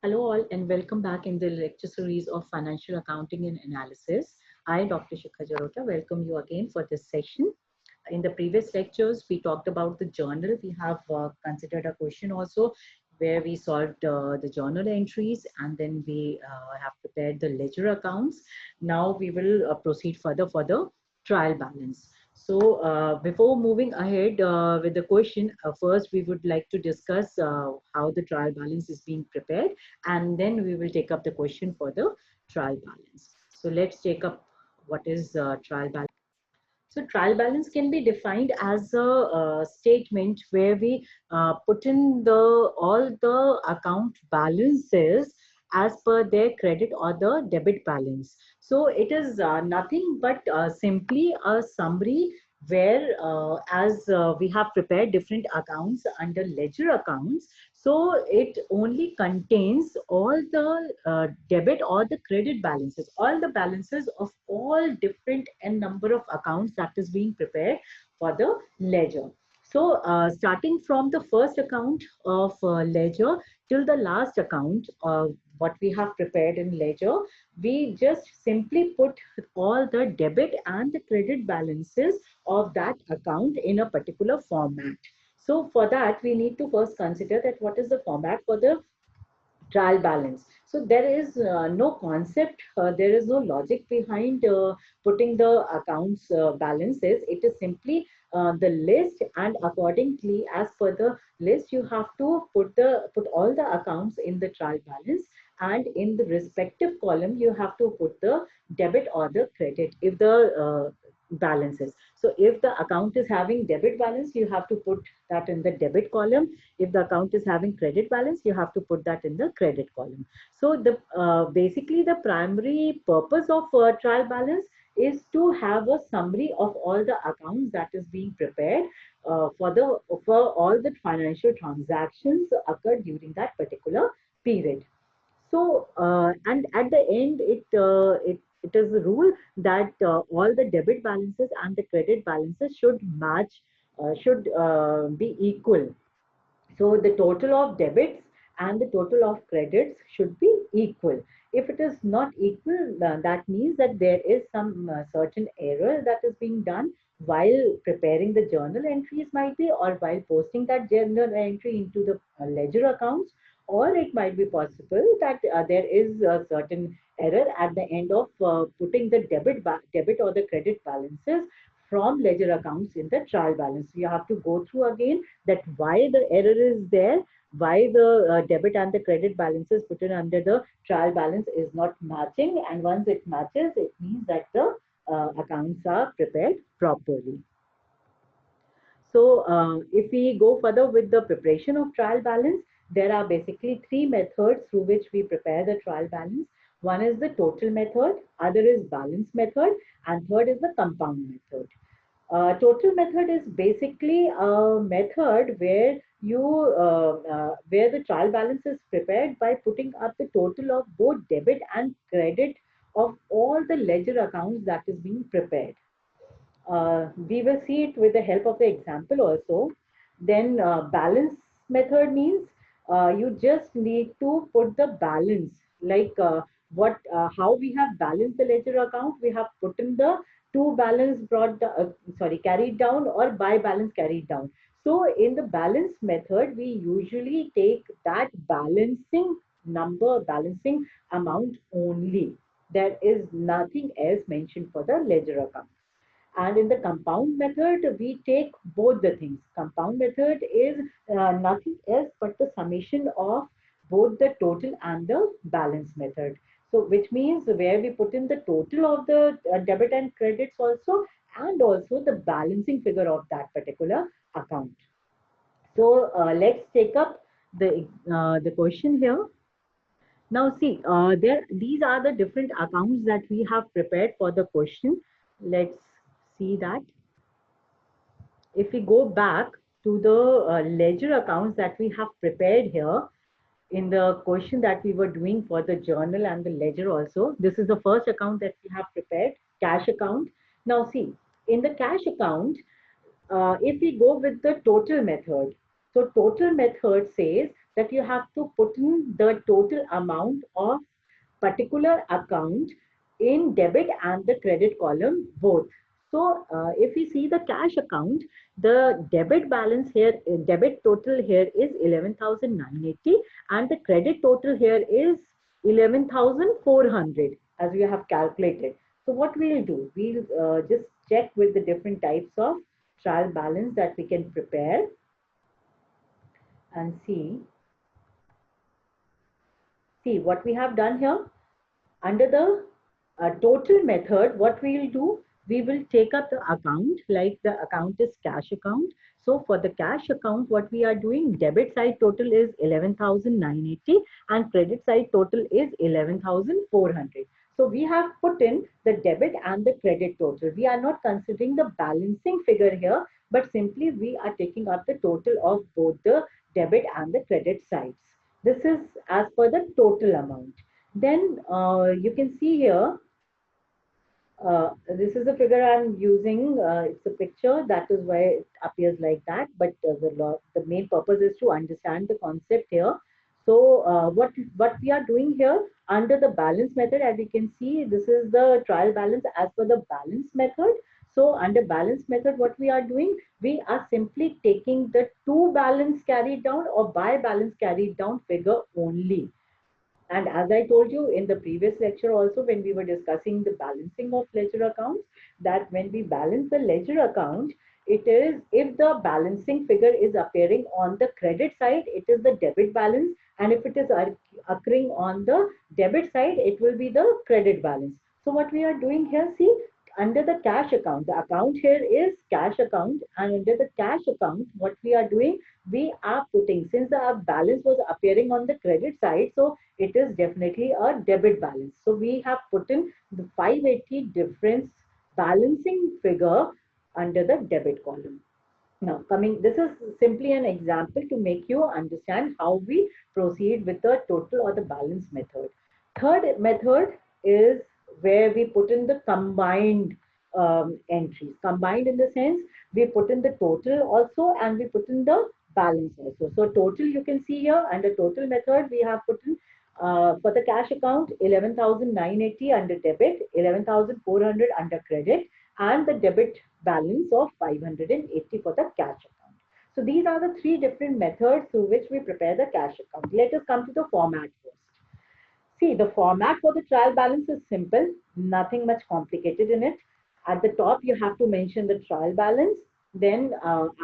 Hello all and welcome back in the lecture series of Financial Accounting and Analysis. I, Dr. Shikha Jarota, welcome you again for this session. In the previous lectures, we talked about the journal. We have considered a question also where we solved the journal entries and then we have prepared the ledger accounts. Now we will proceed further for the trial balance. So before moving ahead with the question, first we would like to discuss how the trial balance is being prepared, and then we will take up the question for the trial balance. So let's take up what is trial balance. So trial balance can be defined as a statement where we put in the all the account balances as per their credit or the debit balance. So it is nothing but simply a summary where as we have prepared different accounts under ledger accounts, so it only contains all the debit or the credit balances, all the balances of all different n number of accounts that is being prepared for the ledger. So starting from the first account of ledger till the last account of what we have prepared in ledger, we just simply put all the debit and the credit balances of that account in a particular format. So for that, we need to first consider that what is the format for the trial balance. So there is no concept, there is no logic behind putting the accounts balances. It is simply the list, and accordingly, as per the list, you have to put all the accounts in the trial balance, and in the respective column, you have to put the debit or the credit if the balances. So if the account is having debit balance, you have to put that in the debit column. If the account is having credit balance, you have to put that in the credit column. So the basically the primary purpose of trial balance is to have a summary of all the accounts that is being prepared for all the financial transactions occurred during that particular period. So, and at the end, it is a rule that all the debit balances and the credit balances should match, should be equal. So the total of debits and the total of credits should be equal. If it is not equal, that means that there is some certain error that is being done while preparing the journal entries might be, or while posting that journal entry into the ledger accounts, or it might be possible that there is a certain error at the end of putting the debit or the credit balances from ledger accounts in the trial balance. You have to go through again that why the error is there, why the debit and the credit balances put in under the trial balance is not matching, and once it matches, it means that the accounts are prepared properly. So if we go further with the preparation of trial balance, there are basically three methods through which we prepare the trial balance. One is the total method, other is balance method, and third is the compound method. Total method is basically a method where where the trial balance is prepared by putting up the total of both debit and credit of all the ledger accounts that is being prepared. We will see it with the help of the example also. Then balance method means you just need to put the balance, like what how we have balanced the ledger account. We have put in the to balance sorry, carried down, or by balance carried down. So in the balance method, we usually take that balancing number, balancing amount only. There is nothing else mentioned for the ledger account. And in the compound method, we take both the things. Compound method is nothing else but the summation of both the total and the balance method. So, which means where we put in the total of the debit and credits also, and also the balancing figure of that particular account. So, let's take up the question here. Now, see, these are the different accounts that we have prepared for the question. Let's see that. If we go back to the ledger accounts that we have prepared here in the question that we were doing for the journal and the ledger also, this is the first account that we have prepared, cash account. Now see, in the cash account, if we go with the total method, so total method says that you have to put in the total amount of particular account in debit and the credit column both. So if we see the cash account, the debit balance here, debit total here is 11,980 and the credit total here is 11,400 as we have calculated. So what we'll do, we'll just check with the different types of trial balance that we can prepare and see what we have done here. Under the total method, what we will do, we will take up the account, like the account is cash account. So for the cash account, what we are doing, debit side total is 11,980 and credit side total is 11,400. So we have put in the debit and the credit total. We are not considering the balancing figure here, but simply we are taking up the total of both the debit and the credit sides. This is as per the total amount. Then you can see here, this is the figure I'm using. It's a picture, that is why it appears like that. But the main purpose is to understand the concept here. So what we are doing here under the balance method, as you can see, this is the trial balance as per the balance method. So under balance method, what we are doing, we are simply taking the to balance carried down or by balance carried down figure only. And as I told you in the previous lecture also, when we were discussing the balancing of ledger accounts, that when we balance the ledger account, it is, if the balancing figure is appearing on the credit side, it is the debit balance. And if it is occurring on the debit side, it will be the credit balance. So what we are doing here, see, under the cash account, the account here is cash account, and under the cash account, what we are doing, we are putting, since the balance was appearing on the credit side, so it is definitely a debit balance. So we have put in the 580 difference balancing figure under the debit column. Now this is simply an example to make you understand how we proceed with the total or the balance method. Third method is where we put in the combined entries. Combined in the sense, we put in the total also and we put in the balance also. So total, you can see here under total method, we have put in for the cash account 11,980 under debit, 11,400 under credit, and the debit balance of 580 for the cash account. So these are the three different methods through which we prepare the cash account. Let us come to the format first. See, the format for the trial balance is simple, nothing much complicated in it. At the top, you have to mention the trial balance. Then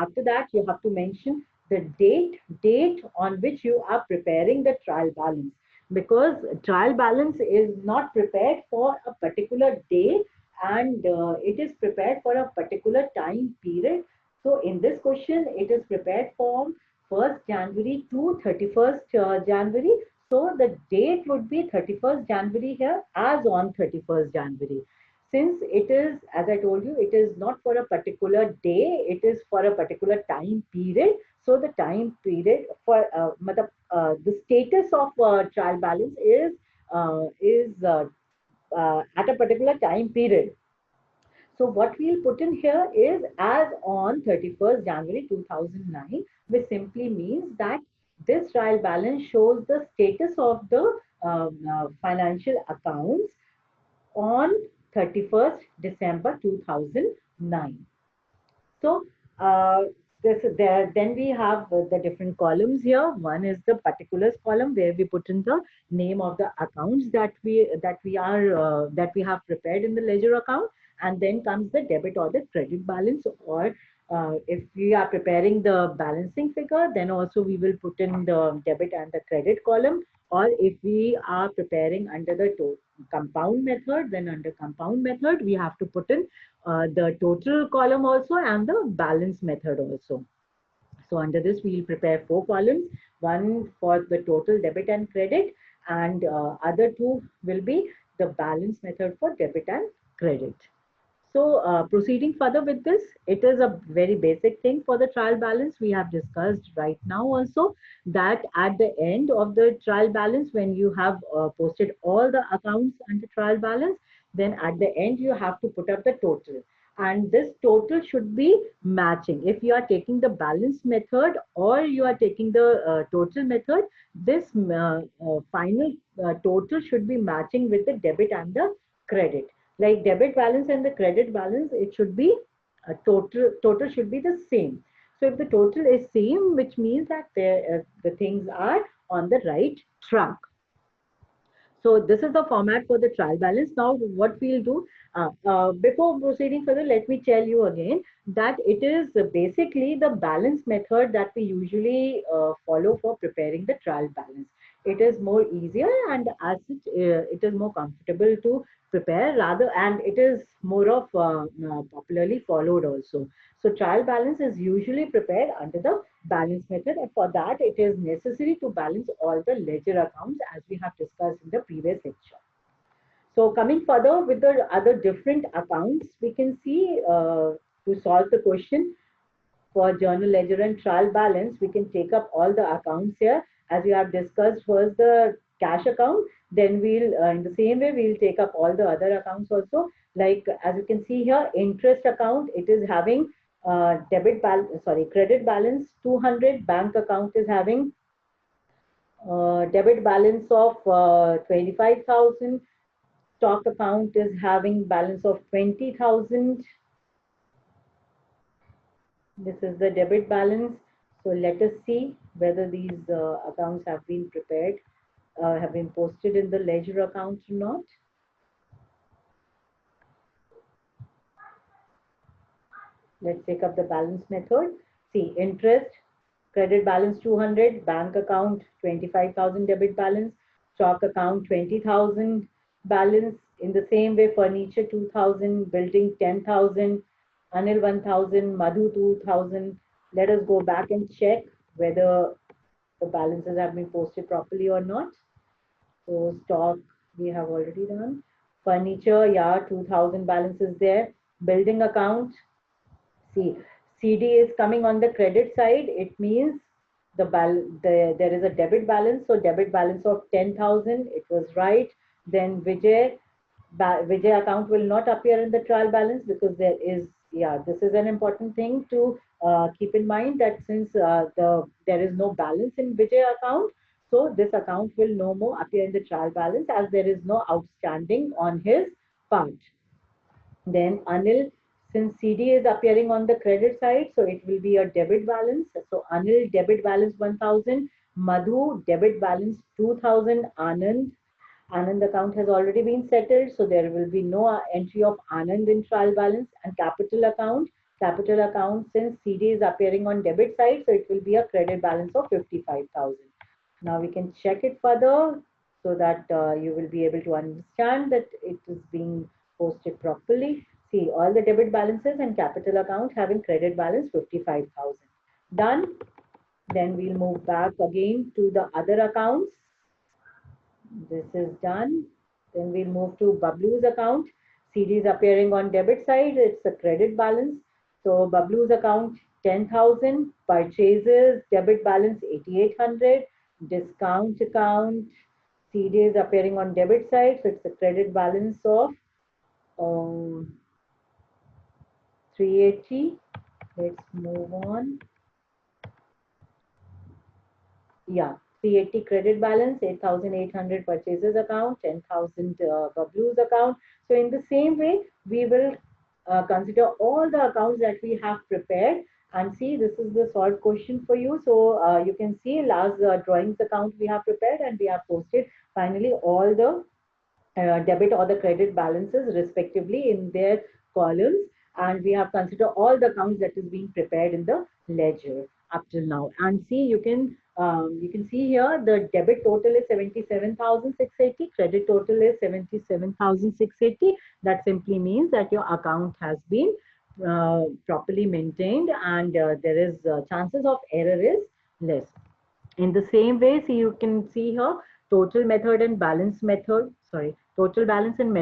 after that, you have to mention the date on which you are preparing the trial balance. Because trial balance is not prepared for a particular day and it is prepared for a particular time period. So in this question, it is prepared from 1st January to 31st January. So the date would be 31st January here as on 31st January. Since it is, as I told you, it is not for a particular day, it is for a particular time period. So the time period for the status of trial balance is at a particular time period. So what we'll put in here is as on 31st January 2009, which simply means that this trial balance shows the status of the financial accounts on 31st December 2009. So then we have the different columns here. One is the particulars column where we put in the name of the accounts that we have prepared in the ledger account, and then comes the debit or the credit balance. Or if we are preparing the balancing figure, then also we will put in the debit and the credit column. Or if we are preparing under the compound method, then under compound method, we have to put in the total column also and the balance method also. So under this, we will prepare 4 columns, one for the total debit and credit, and other 2 will be the balance method for debit and credit. So proceeding further with this, it is a very basic thing for the trial balance. We have discussed right now also that at the end of the trial balance, when you have posted all the accounts under trial balance, then at the end you have to put up the total. and this total should be matching. If you are taking the balance method or you are taking the total method, this final total should be matching with the debit and the credit. Like debit balance and the credit balance, it should be total should be the same. So if the total is same, which means that the things are on the right track. So this is the format for the trial balance. Now what we'll do, before proceeding further, let me tell you again that it is basically the balance method that we usually follow for preparing the trial balance. It is more easier, and as it is more comfortable to prepare rather, and it is more of popularly followed also. So trial balance is usually prepared under the balance method, and for that it is necessary to balance all the ledger accounts as we have discussed in the previous lecture. So coming further with the other different accounts, we can see to solve the question for journal ledger and trial balance, we can take up all the accounts here. As we have discussed, first the cash account, then we'll, in the same way, we'll take up all the other accounts also. Like, as you can see here, interest account, it is having credit balance 200, bank account is having debit balance of 25,000, stock account is having balance of 20,000. This is the debit balance. So let us see whether these accounts have been prepared, have been posted in the ledger account or not. Let's take up the balance method. See, interest, credit balance 200, bank account 25,000 debit balance, stock account 20,000 balance. In the same way, furniture 2,000, building 10,000, Anil 1,000, Madhu 2,000. Let us go back and check whether the balances have been posted properly or not. So stock we have already done. Furniture, yeah, 2,000 balance is there. Building account, see, CD is coming on the credit side. It means there is a debit balance. So debit balance of 10,000. It was right. Then Vijay account will not appear in the trial balance because there is, yeah, this is an important thing to keep in mind that since there is no balance in Vijay account, so this account will no more appear in the trial balance as there is no outstanding on his part. Then Anil, since CD is appearing on the credit side, so it will be a debit balance. So Anil debit balance 1,000, Madhu debit balance 2,000, Anand account has already been settled, so there will be no entry of Anand in trial balance. And capital account, since CD is appearing on debit side, so it will be a credit balance of 55,000. Now we can check it further so that you will be able to understand that it is being posted properly. See, all the debit balances and capital account having credit balance 55,000. Done. Then we'll move back again to the other accounts. This is done. Then we'll move to Bablu's account. CD is appearing on debit side. It's a credit balance. So Bablu's account 10,000. Purchases debit balance 8,800. Discount account. CD is appearing on debit side. So it's a credit balance of 380. Let's move on. Yeah, 380 credit balance, 8,800 purchases account, 10,000 Bablu's account. So in the same way, we will consider all the accounts that we have prepared and see this is the solved question for you. So you can see last drawings account we have prepared and we have posted finally all the debit or the credit balances respectively in their columns, and we have considered all the accounts that is being prepared in the ledger up till now. And see, you can see here the debit total is 77,680, credit total is 77,680. That simply means that your account has been properly maintained and there is chances of error is less. In the same way, see, you can see here total method and balance method. Sorry, total balance and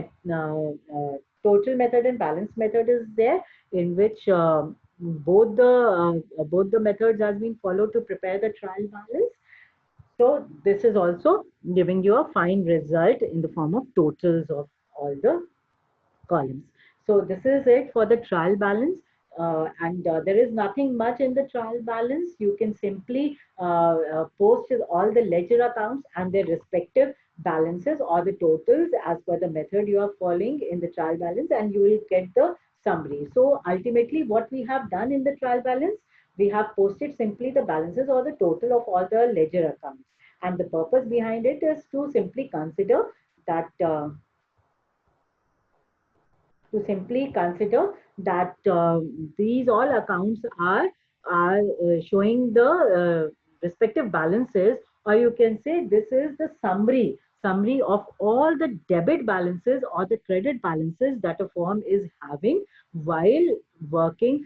total method and balance method is there, in which both the methods has been followed to prepare the trial balance. So this is also giving you a fine result in the form of totals of all the columns. So this is it for the trial balance. And there is nothing much in the trial balance. You can simply post all the ledger accounts and their respective balances or the totals as per the method you are following in the trial balance, and you will get the summary. So ultimately, what we have done in the trial balance, we have posted simply the balances or the total of all the ledger accounts. And the purpose behind it is to simply consider that these all accounts are showing the respective balances, or you can say this is the summary of all the debit balances or the credit balances that a firm is having while working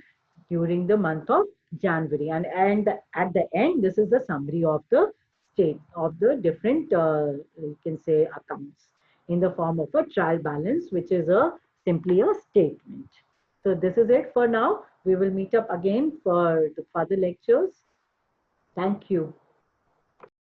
during the month of January. And at the end, this is the summary of the state of the different you can say accounts in the form of a trial balance, which is a simply a statement. So this is it for now. We will meet up again for the further lectures. Thank you.